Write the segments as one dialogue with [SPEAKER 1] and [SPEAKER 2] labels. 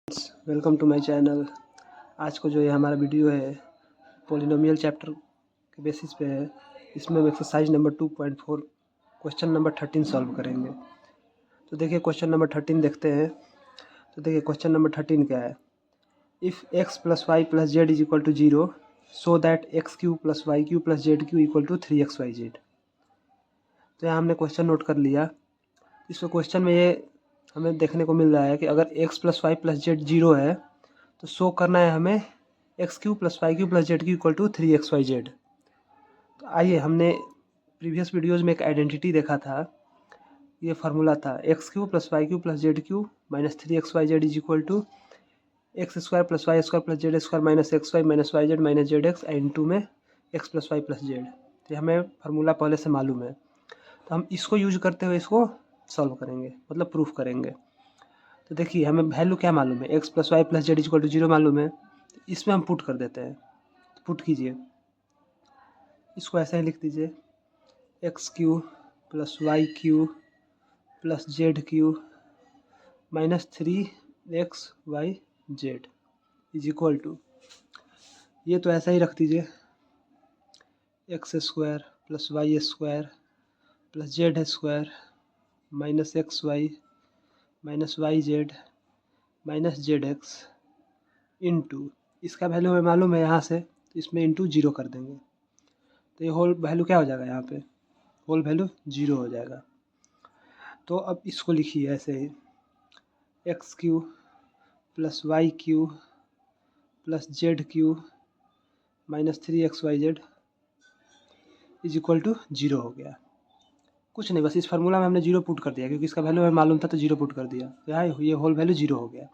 [SPEAKER 1] Welcome to my channel. आज को जो ये हमारा वीडियो है पॉलिनोमियल चैप्टर के बेसिस पे है। इसमें हम exercise number 2.4 question number 13 solve करेंगे। तो देखिए क्वेश्चन नंबर 13 देखते हैं। तो देखिए क्वेश्चन नंबर 13 क्या है। If x + y + z = 0 so that x³ + y³ + z³ = 3xyz। तो यहाँ हमने क्वेश्चन नोट कर लिया। इस क्वेश्चन में ये हमें देखने को मिल रहा है कि अगर x + y + z 0 है तो शो करना है हमें x³ + y³ + z³ = 3xyz। तो आइए, हमने प्रीवियस वीडियोज़ में एक आइडेंटिटी देखा था। ये फार्मूला था x³ + y³ + z³ - 3xyz = x² + y² + z² - xy - yz - zx into में x + y + z। तो हमें फार्मूला पहले से मालूम है, तो हम इसको यूज करते हुए इसको सॉल्व करेंगे, मतलब प्रूफ करेंगे। तो देखिए हमें वैल्यू क्या मालूम है, x + y + z = 0 मालूम है। तो इसमें हम पुट कर देते हैं। पुट कीजिए, इसको ऐसे ही लिख दीजिए x³ + y³ + z³ - 3xyz = ये तो ऐसा ही रख दीजिए x² + y² + z² - xy - yz - zx into इसका वैल्यू हमें मालूम है यहाँ से, तो इसमें इंटू 0 कर देंगे। तो ये होल वैल्यू क्या हो जाएगा, यहाँ पे होल वैल्यू 0 हो जाएगा। तो अब इसको लिखिए ऐसे ही x³ + y³ + z³ - 3xyz = 0 हो गया। कुछ नहीं, बस इस फार्मूला में हमने 0 पुट कर दिया क्योंकि इसका वैल्यू हमें मालूम था, तो 0 पुट कर दिया। यहाँ ये होल वैल्यू 0 हो गया।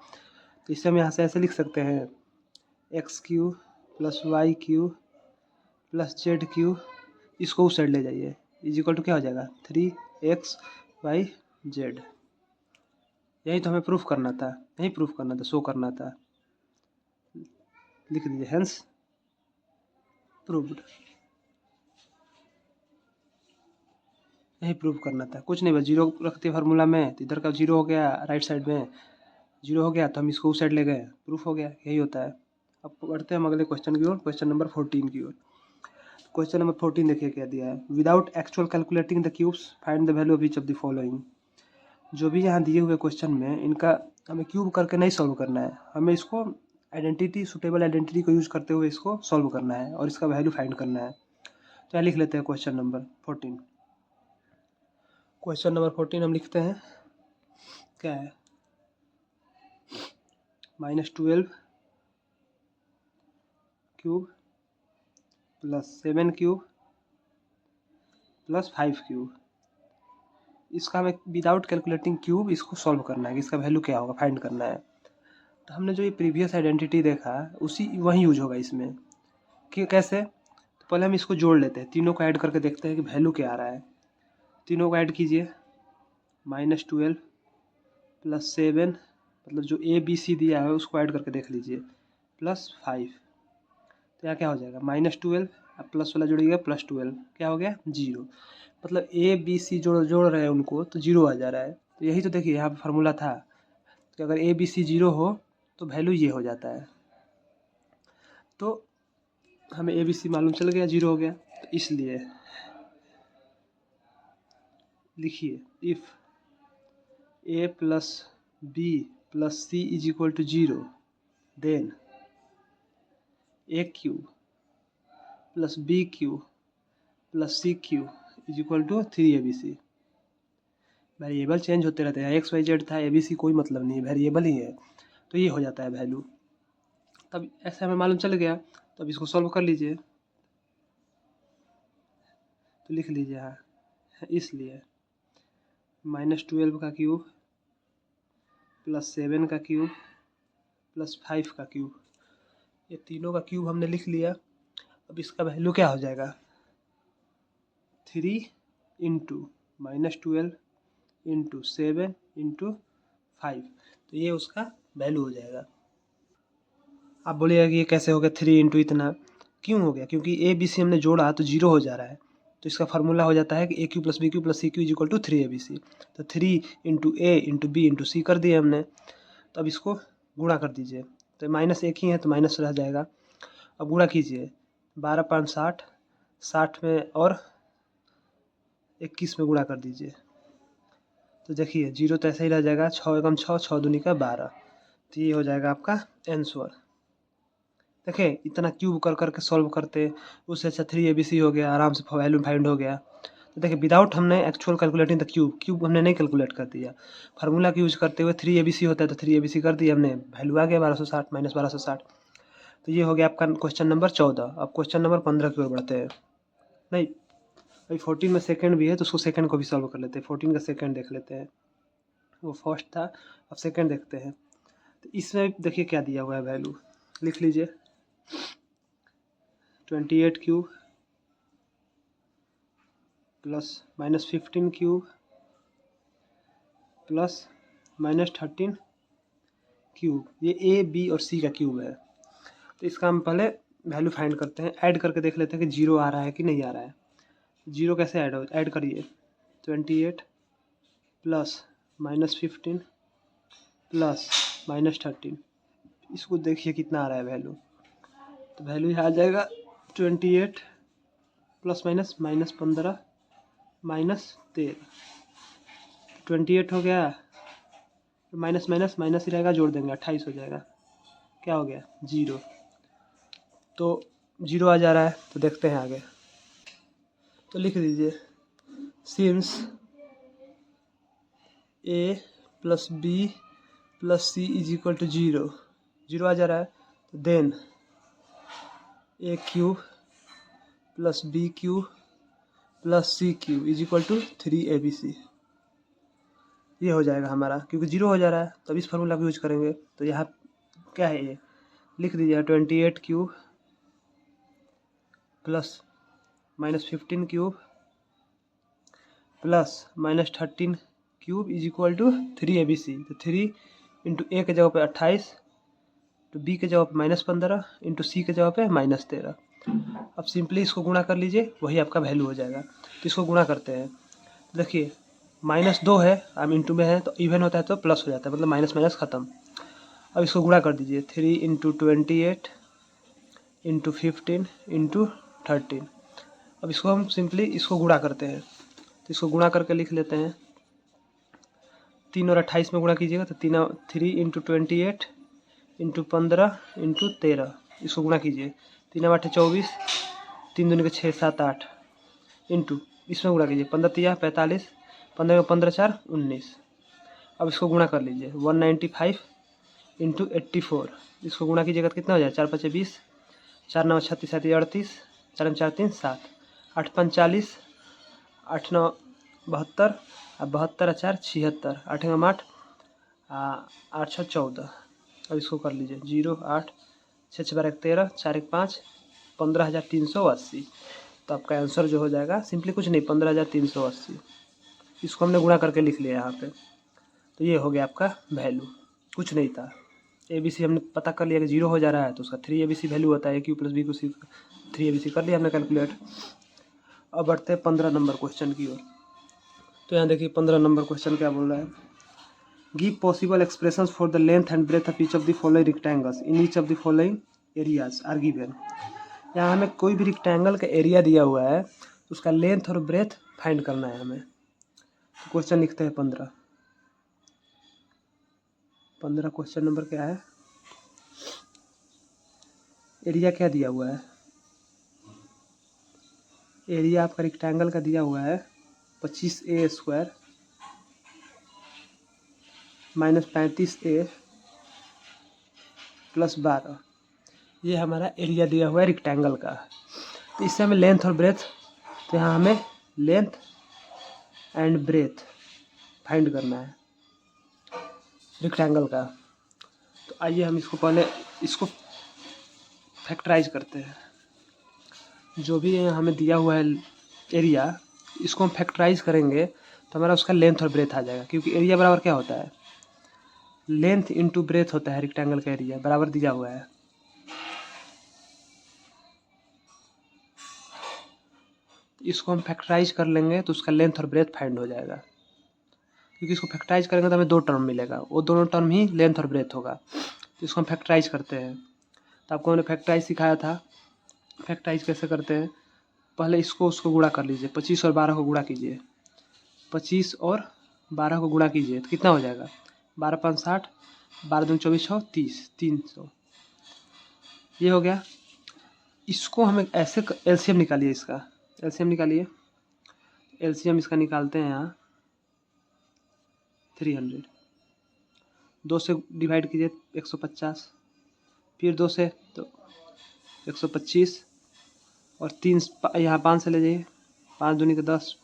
[SPEAKER 1] तो इससे हम यहाँ से ऐसे लिख सकते हैं x³ + y³ + z³, इसको उस साइड ले जाइए, = क्या हो जाएगा 3xyz। यही तो हमें प्रूफ करना था, यही प्रूफ करना था, शो करना था। लिख दीजिए हेंस प्रूव्ड। यही प्रूफ करना था, कुछ नहीं, बस 0 रखते फार्मूला में, तो इधर का 0 हो गया, राइट साइड में 0 हो गया, तो हम इसको उस साइड ले गए, प्रूफ हो गया। यही होता है। अब बढ़ते हैं हम अगले क्वेश्चन की ओर, क्वेश्चन नंबर 14 की ओर। क्वेश्चन नंबर 14 देखिए क्या दिया है। Without actual calculating the cubes find the value of each of the following. जो भी यहाँ दिए हुए क्वेश्चन में, इनका हमें क्यूब करके नहीं सॉल्व करना है, हमें इसको आइडेंटिटी, सुटेबल आइडेंटिटी को यूज करते हुए इसको सॉल्व करना है और इसका वैल्यू फाइंड करना है। तो यहाँ लिख लेते हैं क्वेश्चन नंबर 14। क्वेश्चन नंबर 14 हम लिखते हैं, क्या है, -12³ + 7³ + 5³ इसका हमें विदाउट कैलकुलेटिंग क्यूब इसको सॉल्व करना है कि इसका वैल्यू क्या होगा, फाइंड करना है। तो हमने जो ये प्रीवियस आइडेंटिटी देखा उसी वही यूज होगा इसमें। कि कैसे, तो पहले हम इसको जोड़ लेते हैं, तीनों को ऐड करके देखते हैं कि वैल्यू क्या आ रहा है। तीनों को ऐड कीजिए, -12 + 7, मतलब जो ABC दिया है उसको ऐड करके देख लीजिए, +5। तो यहाँ क्या हो जाएगा, -12 अब प्लस वाला जोड़िएगा, +12 क्या हो गया 0। मतलब ABC जोड़ रहे हैं उनको, तो 0 आ जा रहा है। तो यही तो देखिए यहाँ पे फार्मूला था कि अगर ABC 0 हो तो वैल्यू ये हो जाता है। तो हमें ABC मालूम चल गया, 0 हो गया। तो इसलिए लिखिए if A + B + C = 0 then A³ + B³ + C³ = 3ABC। Variable change होते रहते हैं, XYZ था, ABC कोई मतलब नहीं है, वेरिएबल ही है, तो ये हो जाता है वैल्यू। तब ऐसे हमें मालूम चल गया, तब इसको सॉल्व कर लीजिए। तो लिख लीजिए हाँ, इसलिए -12 का क्यूब + 7 का क्यूब + 5 का क्यूब, ये तीनों का क्यूब हमने लिख लिया। अब इसका वैल्यू क्या हो जाएगा, 3 × -12 × 7 × 5, तो ये उसका वैल्यू हो जाएगा। आप बोलिएगा कि ये कैसे हो गया 3 × इतना, क्यों हो गया, क्योंकि ABC हमने जोड़ा तो 0 हो जा रहा है। तो इसका फार्मूला हो जाता है कि AQ + BQ + CQ = 3ABC। तो 3 × A × B × C कर दिए हमने। तो अब इसको गुणा कर दीजिए, तो माइनस एक ही है तो माइनस रह जाएगा। अब गुणा कीजिए, 12×5 = 60, 60 में और 21 में गुणा कर दीजिए, तो देखिए जीरो तो ऐसे ही रह जाएगा। 6 एकम 6, 6 दूनी का 12, तो ये हो जाएगा आपका आंसर। देखें इतना क्यूब कर करके सॉल्व करते, उससे अच्छा 3ABC हो गया, आराम से वैल्यू फाइंड हो गया। तो देखिए विदाउट हमने एक्चुअल कैलकुलेटिंग द क्यूब हमने नहीं कैलकुलेट कर दिया, फार्मूला का यूज करते हुए 3ABC होता है तो 3ABC कर दिया हमने, वैल्यू आ गया 1260 माइनस 1260। तो ये हो गया आपका क्वेश्चन नंबर 14। अब क्वेश्चन नंबर 15 की ओर बढ़ते हैं। नहीं अभी 14 में सेकंड भी है तो उसको सेकंड को भी सॉल्व कर लेते हैं। 14 का सेकंड देख लेते हैं, वो फर्स्ट था, अब सेकंड देखते हैं। तो इसमें देखिए क्या दिया हुआ है, वैल्यू लिख लीजिए, 28 cube plus -15 cube plus -13 cube, ये ए बी और सी का क्यूब है। तो इसका हम पहले वैल्यू फाइंड करते हैं, ऐड करके देख लेते हैं कि जीरो आ रहा है कि नहीं आ रहा है। जीरो कैसे ऐड करिए, 28 प्लस -15 प्लस -13, इसको देखिए कितना आ रहा है वैल्यू। तो वैल्यू यहाँ आ जाएगा 28 प्लस माइनस -15 -13, 28 हो गया, माइनस माइनस माइनस ही रहेगा, जोड़ देंगे 28 हो जाएगा। क्या हो गया, जीरो। तो जीरो आ जा रहा है, तो देखते हैं आगे। तो लिख दीजिए, since A plus B plus C is equal to zero, zero आ जा रहा है, तो then A cube plus B cube plus C cube is equal to 3ABC। ये हो जाएगा हमारा, क्योंकि जीरो हो जा रहा है तो अब इस फार्मूला का यूज करेंगे। तो यहाँ क्या है, ये लिख दीजिए 28 cube plus -15 cube plus -13 cube is equal to 3ABC। तो 3 इंटू ए के जगह पे 28, तो बी के जगह पे -15 इंटू सी के जगह पे -13। अब सिंपली इसको गुणा कर लीजिए, वही आपका वैल्यू हो जाएगा। तो इसको गुणा करते हैं, देखिए -2 है, अब इंटू में है तो इवन होता है तो प्लस हो जाता है, मतलब माइनस माइनस ख़त्म। अब इसको गुणा कर दीजिए, 3 इंटू 28 इंटू 15 इंटू 13। अब इसको हम सिंपली इसको गुणा करते हैं, तो इसको गुणा करके लिख लेते हैं। 3 और 28 में गुणा कीजिएगा तो 3 इंटू 28 इंटू 15 इंटू 13, इसको गुणा कीजिए, 3 8 24, 3 दूनी के 6 7 8 इंटू इसमें गुणा कीजिए, 15 तिया 45, 15 में 15 4 19। अब इसको गुणा कर लीजिए, 195 इंटू 84, इसको गुणा कीजिएगा तो कितना हो जाए, 4 5 20, 4 9 36 7 38, 4 4 3 7, 8 5 40, 8 9 72, 72 4 76, 8 8 8 6 14। अब इसको कर लीजिए, 0 8 6 6 12 13, 4 1 5, 15,380। तो आपका आंसर जो हो जाएगा सिंपली कुछ नहीं, 15,380। इसको हमने गुणा करके लिख लिया यहाँ पे। तो ये हो गया आपका वैल्यू, कुछ नहीं था। ABC हमने पता कर लिया कि जीरो हो जा रहा है, तो उसका 3ABC वैल्यू होता है, क्यू प्लस बी को सी 3ABC कर लिया हमने कैलकुलेट। अब बढ़ते हैं 15 नंबर क्वेश्चन की ओर। तो यहाँ देखिए 15 नंबर क्वेश्चन क्या बोल रहा है, give possible expressions for the length and breadth of each of the following rectangles in each of the following areas are given. यहाँ हमें कोई भी रेक्टेंगल का एरिया दिया हुआ है, तो उसका लेंथ और ब्रेथ फाइंड करना है हमें। तो क्वेश्चन लिखते हैं 15 क्वेश्चन नंबर क्या है, एरिया क्या दिया हुआ है, एरिया आपका रेक्टेंगल का दिया हुआ है 25A² माइनस 35A प्लस 12, ये हमारा एरिया दिया हुआ है रेक्टेंगल का। तो इससे हमें लेंथ और ब्रेथ, तो यहाँ हमें लेंथ एंड ब्रेथ फाइंड करना है रेक्टेंगल का। तो आइए हम इसको पहले इसको फैक्टराइज करते हैं। जो भी हमें दिया हुआ है एरिया, इसको हम फैक्टराइज करेंगे तो हमारा उसका लेंथ और ब्रेथ आ जाएगा, क्योंकि एरिया बराबर क्या होता है, लेंथ इंटू ब्रेथ होता है रेक्टेंगल का एरिया, बराबर दिया हुआ है। इसको हम फैक्टराइज कर लेंगे तो उसका लेंथ और ब्रेथ फाइंड हो जाएगा, क्योंकि इसको फैक्टराइज करेंगे तो हमें 2 टर्म मिलेगा, वो दोनों टर्म ही लेंथ और ब्रेथ होगा। तो इसको हम फैक्टराइज करते हैं। तो आपको मैंने फैक्टराइज सिखाया था। फैक्टराइज कैसे करते हैं, पहले इसको उसको गुणा कर लीजिए। 25 और 12 को गुणा कीजिए। 25 और 12 को गुणा कीजिए तो कितना हो जाएगा, 12 5 60, 12 दूनी 24 6 30, 300। ये हो गया। इसको हमें ऐसे एलसीएम निकालिए, इसका एलसीएम निकालिए। एलसीएम इसका निकालते हैं यहाँ 300। 2 से डिवाइड कीजिए 150, फिर 2 से तो 125 और 3 यहाँ 5 से ले जाइए। 5 दूनी के 10,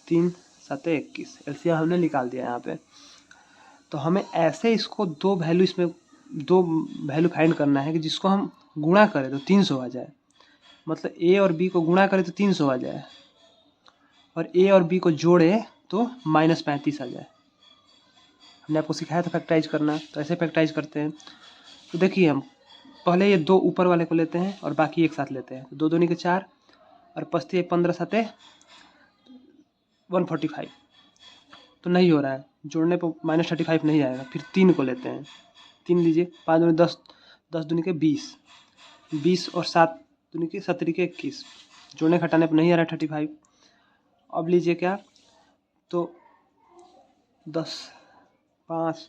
[SPEAKER 1] 3 7 21। एलसीएम हमने निकाल दिया यहाँ पे। तो हमें ऐसे इसको दो वैल्यू फाइंड करना है कि जिसको हम गुणा करें तो 300 आ जाए। मतलब ए और बी को गुणा करें तो 300 आ जाए और ए और बी को जोड़े तो -35 आ जाए। हमने आपको सिखाया था फैक्टराइज करना, तो ऐसे फैक्टराइज करते हैं। तो देखिए हम पहले ये 2 ऊपर वाले को लेते हैं और बाकी एक साथ लेते हैं। 2 दूनी के 4 और 25 15 7 145। तो नहीं हो रहा है, जोड़ने पर -35 नहीं आएगा। फिर 3 को लेते हैं। 3 लीजिए। 5 दूनी 10, 10 दूनी के 20, 20 और 7 दूनी के 17 के 21। जोड़ने घटाने पर नहीं आ रहा है 35। अब लीजिए क्या, तो 10 5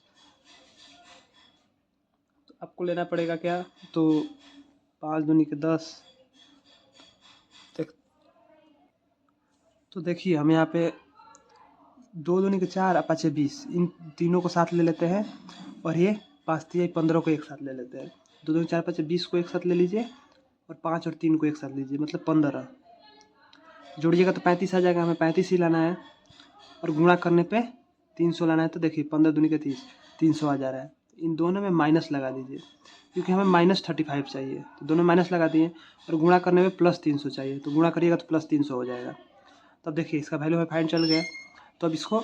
[SPEAKER 1] तो आपको लेना पड़ेगा क्या, तो 5 दूनी के 10। तो देखिए हम यहाँ पे 2 दूनी के 4 और 5 20, इन तीनों को साथ ले लेते हैं और ये 5 3 15 को एक साथ ले लेते हैं। 2 दूनी 4 5 20 को एक साथ ले लीजिए और 5 और 3 को एक साथ लीजिए, मतलब 15। जोड़िएगा तो 35 आ जाएगा। हमें 35 ही लाना है और गुणा करने पे 300 लाना है। तो देखिए 15 दूनी के 30, 300 आ जा रहा है। इन दोनों में माइनस लगा दीजिए क्योंकि हमें -35 चाहिए। तो दोनों माइनस लगा दिए और गुणा करने में +300 चाहिए। तो गुणा करिएगा तो +300 हो जाएगा। तब देखिए इसका वैल्यू हमें फाइंड चल गया। तो अब इसको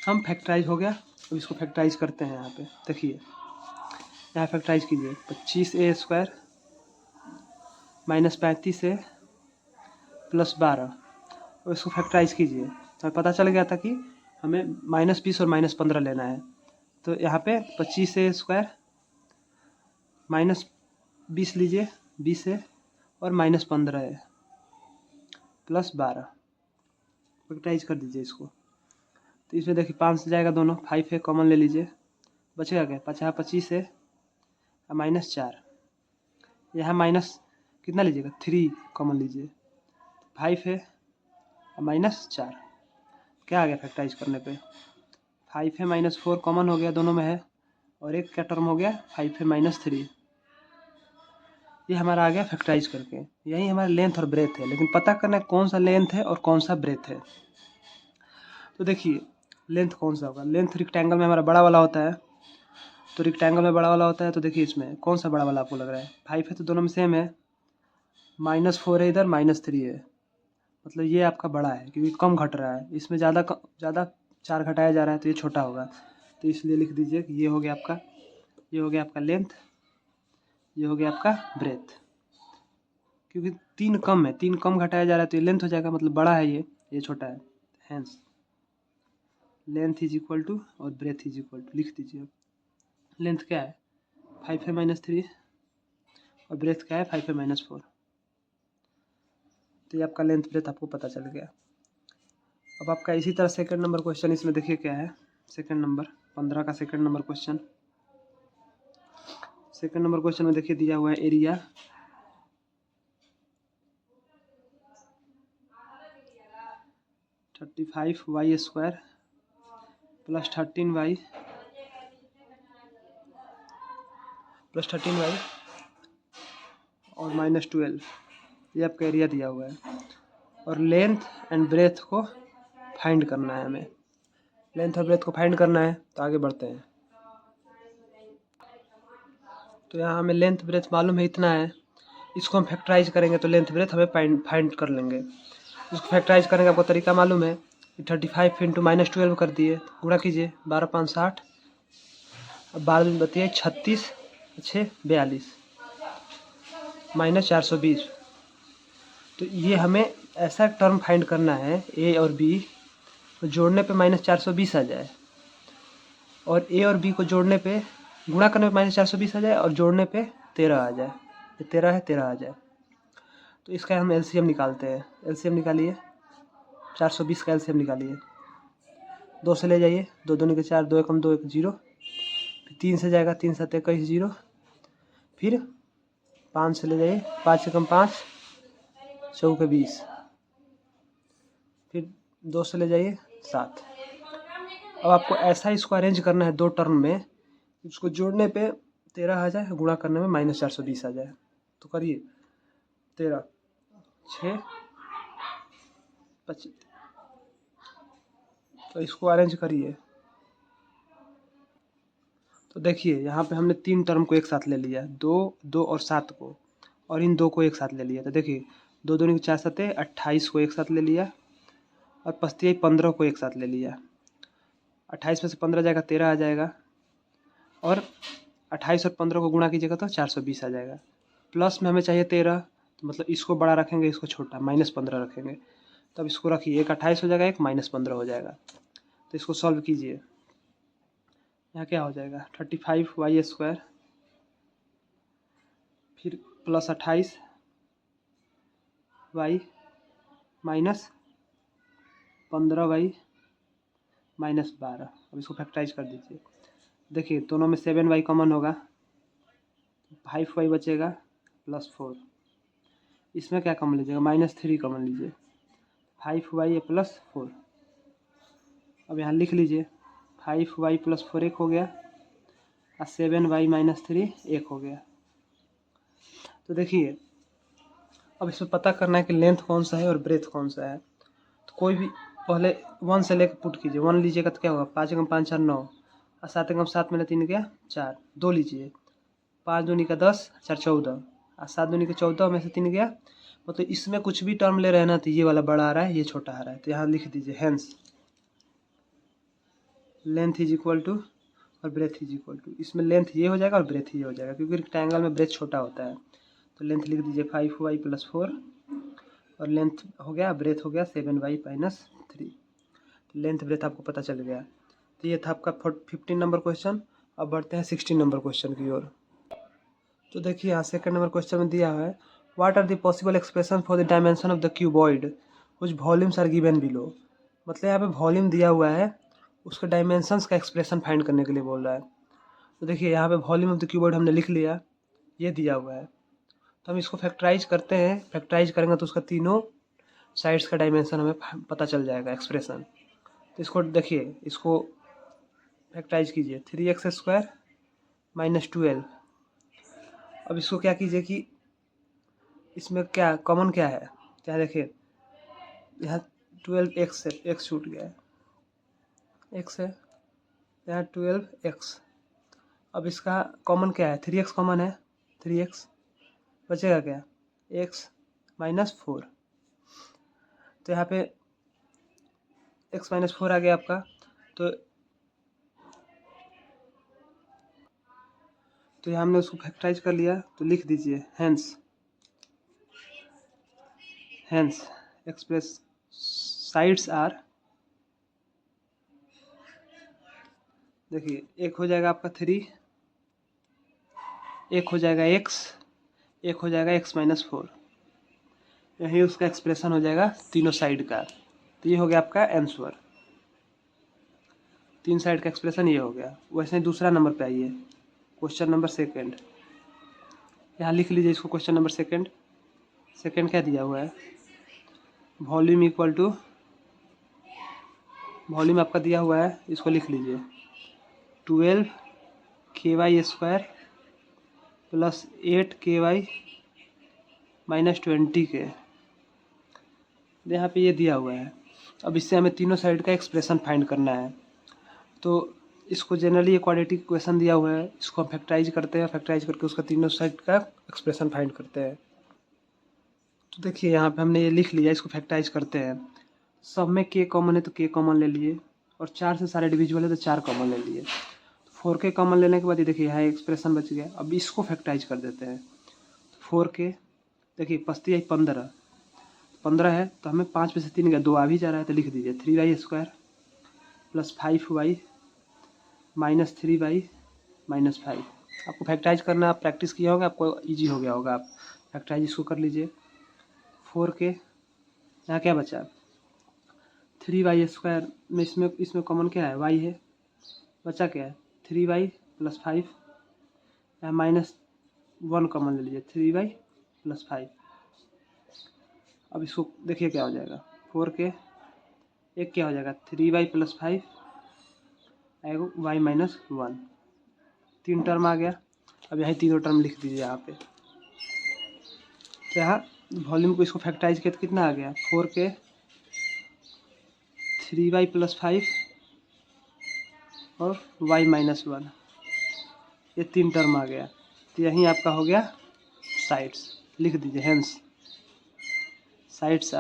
[SPEAKER 1] हम फैक्टराइज हो गया। अब इसको फैक्टराइज करते हैं। यहाँ पे देखिए, यहाँ फैक्टराइज कीजिए। 25a² -35a +12 और इसको फैक्टराइज कीजिए। हमें पता चल गया था कि हमें -20 और -15 लेना है। तो यहाँ पे 25a² -20 लीजिए, 20 है और -15 है +12। फैक्टराइज कर दीजिए इसको। तो इसमें देखिए 5 से जाएगा दोनों, 5 है कॉमन ले लीजिए। बचेगा क्या, 50 25 है -4। यहाँ माइनस कितना लीजिएगा, 3 कॉमन लीजिए। 5 है -4। क्या आ गया फैक्टराइज करने पे, 5 है -4 कॉमन हो गया, दोनों में है। और एक क्या टर्म हो गया, 5 है -3। ये हमारा आ गया फैक्टराइज करके। यही हमारा लेंथ और ब्रेथ है, लेकिन पता करना है कौन सा लेंथ है और कौन सा ब्रेथ है। तो देखिए लेंथ कौन सा होगा, लेंथ रेक्टेंगल में हमारा बड़ा वाला होता है। तो रेक्टेंगल में बड़ा वाला होता है। तो देखिए इसमें कौन सा बड़ा वाला आपको लग रहा है, 5 है तो दोनों में सेम है। -4 है इधर, -3 है, मतलब ये आपका बड़ा है क्योंकि कम घट रहा है। इसमें ज़्यादा 4 घटाया जा रहा है तो ये छोटा होगा। तो इसलिए लिख दीजिए कि ये हो गया आपका, ये हो गया आपका लेंथ, ये हो गया आपका ब्रेथ। क्योंकि 3 कम है, 3 कम घटाया जा रहा है तो ये लेंथ हो जाएगा, मतलब बड़ा है ये छोटा है। Hence length is equal to और ब्रेथ इज इक्वल टू लिख दीजिए। अब लेंथ क्या है, 5 है -3 और ब्रेथ क्या है, 5 है -4। तो ये आपका लेंथ ब्रेथ आपको पता चल गया। अब आपका इसी तरह सेकंड नंबर क्वेश्चन, इसमें देखिए क्या है, सेकंड नंबर 15 का second number question. Second number question में देखिए दिया हुआ है एरिया 35y² + 13y और -12, ये आपका एरिया दिया हुआ है। और लेंथ एंड ब्रेथ को फाइंड करना है हमें। लेंथ और ब्रेथ को फाइंड करना है तो आगे बढ़ते हैं। तो यहाँ हमें लेंथ ब्रेथ मालूम है इतना है। इसको हम फैक्टराइज करेंगे तो लेंथ ब्रेथ हमें फाइंड कर लेंगे। इसको फैक्टराइज करने का आपको तरीका मालूम है। 35 × -12 कर दिए, गुणा कीजिए। 12 5 60, अब 12 दिन बतिए 36 6 42 -420। तो ये हमें ऐसा टर्म फाइंड करना है ए और बी, तो जोड़ने पे -420 आ जाए। और ए और बी को जोड़ने पे, गुणा करने पे -420 आ जाए और जोड़ने पे 13 आ जाए। ये 13 है, 13 आ जाए। तो इसका हम एलसीएम निकालते हैं। एलसीएम निकालिए, 420 का एलसीएम निकालिए। 2 से ले जाइए, 2 दूनी के 4, 2 एकम 2, 1 0। फिर 3 से जाएगा, 3 7 21 0। फिर 5 से ले जाइए, 5 एकम 5, 4 20। फिर 2 से ले जाइए, 7। अब आपको ऐसा इसको अरेंज करना है 2 टर्म में, उसको जोड़ने पे 13 आ जाए, गुणा करने में -420 आ जाए। तो करिए, 13 6 25। तो इसको अरेंज करिए। तो देखिए यहाँ पे हमने 3 टर्म को एक साथ ले लिया, 2 2 और 7 को, और इन 2 को एक साथ ले लिया। तो देखिए 2 दूनी के 4 7 28 को एक साथ ले लिया, और 5 15 को एक साथ ले लिया। 28 में से 15 जाएगा, 13 आ जाएगा, और 28 और 15 को गुणा कीजिएगा तो 420 आ जाएगा। प्लस में हमें चाहिए 13, तो मतलब इसको बड़ा रखेंगे, इसको छोटा, -15 रखेंगे। तब इसको रखिए, एक 28 हो जाएगा, एक -15 हो जाएगा। तो इसको सॉल्व कीजिए। यहाँ क्या हो जाएगा, 35y², फिर प्लस 28y माइनस 15y -12। अब इसको फैक्टराइज कर दीजिए। देखिए दोनों में 7y कॉमन होगा, 5y बचेगा +4। इसमें क्या कॉमन लीजिएगा, -3 कॉमन लीजिए, 5y +4। अब यहाँ लिख लीजिए, 5y +4 1 हो गया, और 7y -3 1 हो गया। तो देखिए अब इसमें पता करना है कि लेंथ कौन सा है और ब्रेथ कौन सा है। तो कोई भी पहले 1 से लेकर पुट कीजिए। 1 लीजिएगा तो क्या होगा, 5 एकम 5 4 9, और 7 एकम 7 में 3 गया 4, 2 लीजिए, 5 दूनी का 10, 4 14, और 7 दूनी का 14 में से 3 गया। मतलब इसमें कुछ भी टर्म ले रहे हैं ना, तो ये वाला बड़ा आ रहा है, ये छोटा आ रहा है। तो यहाँ लिख दीजिए, hence length is equal to और ब्रेथ इज इक्वल टू। इसमें लेंथ ये हो जाएगा और ब्रेथ ये हो जाएगा, क्योंकि रेक्टेंगल में ब्रेथ छोटा होता है। तो लेंथ लिख दीजिए 5y + 4, और लेंथ हो गया, ब्रेथ हो गया 7y - 3। लेंथ ब्रेथ आपको पता चल गया। तो ये था आपका 15 नंबर क्वेश्चन। अब बढ़ते हैं 16 नंबर क्वेश्चन की ओर। तो देखिए यहाँ सेकंड नंबर क्वेश्चन में दिया है, what are the possible expression for the dimension of the cuboid which volumes are given below. मतलब यहाँ पे वॉल्यूम दिया हुआ है, उसके डायमेंशंस का एक्सप्रेशन फाइंड करने के लिए बोल रहा है। तो देखिए यहाँ पे वॉल्यूम ऑफ द क्यूबॉइड हमने लिख लिया, ये दिया हुआ है। तो हम इसको फैक्टराइज करते हैं। फैक्टराइज करेंगे तो उसका तीनों साइड्स का डायमेंशन हमें पता चल जाएगा, एक्सप्रेशन। तो इसको देखिए, इसको फैक्टराइज कीजिए, 3x² - 12। अब इसको क्या कीजिए कि इसमें क्या कॉमन क्या है, क्या देखिए यहाँ 12x है, x छूट गया है, x है, यहाँ 12x। अब इसका कॉमन क्या है, 3x कॉमन है, 3x बचेगा क्या, x - 4। तो यहाँ पे x - 4 आ गया आपका। तो यहाँ हमने उसको फैक्टराइज कर लिया। तो लिख दीजिए, हेंस एक्सप्रेस साइड्स आर, देखिए एक हो जाएगा आपका 3, एक हो जाएगा x, एक हो जाएगा x - 4। यही उसका एक्सप्रेशन हो जाएगा तीनों साइड का। तो ये हो गया आपका आंसर, 3 साइड का एक्सप्रेशन ये हो गया। वैसे ही दूसरा नंबर पे आइए, क्वेश्चन नंबर सेकंड। यहाँ लिख लीजिए इसको, क्वेश्चन नंबर सेकंड। सेकंड क्या दिया हुआ है, वॉल्यूम इक्वल टू, वॉल्यूम आपका दिया हुआ है, इसको लिख लीजिए 12ky² + 8ky - 20k। यहाँ पे ये दिया हुआ है। अब इससे हमें तीनों साइड का एक्सप्रेशन फाइंड करना है। तो इसको जनरली ये क्वाड्रेटिक इक्वेशन दिया हुआ है, इसको हम फैक्टराइज करते हैं। फैक्टराइज करके उसका तीनों साइड का एक्सप्रेशन फाइंड करते हैं। तो देखिए यहाँ पे हमने ये लिख लिया, इसको फैक्टराइज करते हैं। सब में k कॉमन है तो k कॉमन ले लिए, और 4 से सारे डिविजिबल है तो 4 कॉमन ले लिए। 4k कॉमन लेने के बाद ये देखिए यहाँ एक्सप्रेशन बच गया। अब इसको फैक्टराइज कर देते हैं। 4k देखिए 5 15, 15 है तो हमें 5 में से 3 गया, 2 आ भी जा रहा है, तो लिख दीजिए 3y² + 5y -3y-5। आपको फैक्टराइज करना, आप प्रैक्टिस किया होगा, आपको इजी हो गया होगा। आप फैक्टराइज इसको कर लीजिए। 4 के यहाँ क्या बचा, 3y² में इसमें कॉमन क्या है, y है, बचा क्या है 3y + 5। यहाँ -1 कॉमन ले लीजिए, 3y + 5। अब इसको देखिए क्या हो जाएगा, 4 के एक क्या हो जाएगा 3y + 5 एगो y - 1, 3 टर्म आ गया। अब यहाँ तीनों टर्म लिख दीजिए यहाँ पे। तो यहाँ वॉल्यूम को इसको फैक्टराइज किया तो कितना आ गया, 4 के 3y + 5 और y - 1, ये 3 टर्म आ गया। तो यहीं आपका हो गया साइड्स, लिख दीजिए हेंस साइड्स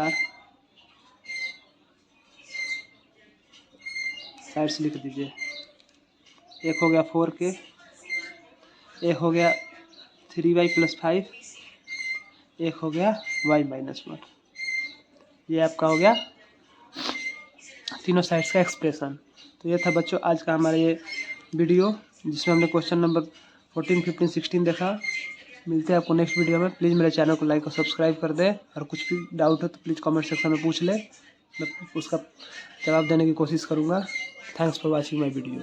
[SPEAKER 1] लिख दीजिए। एक हो गया 4 के, एक हो गया 3y + 5, एक हो गया y - 1। ये आपका हो गया तीनों साइड्स का एक्सप्रेशन। तो ये था बच्चों आज का हमारा ये वीडियो, जिसमें हमने क्वेश्चन नंबर 14, 15, 16 देखा। मिलते हैं आपको नेक्स्ट वीडियो में। प्लीज़ मेरे चैनल को लाइक और सब्सक्राइब कर दें, और कुछ भी डाउट हो तो प्लीज़ कमेंट सेक्शन में पूछ लें, मैं उसका जवाब देने की कोशिश करूँगा। Thanks for watching my video.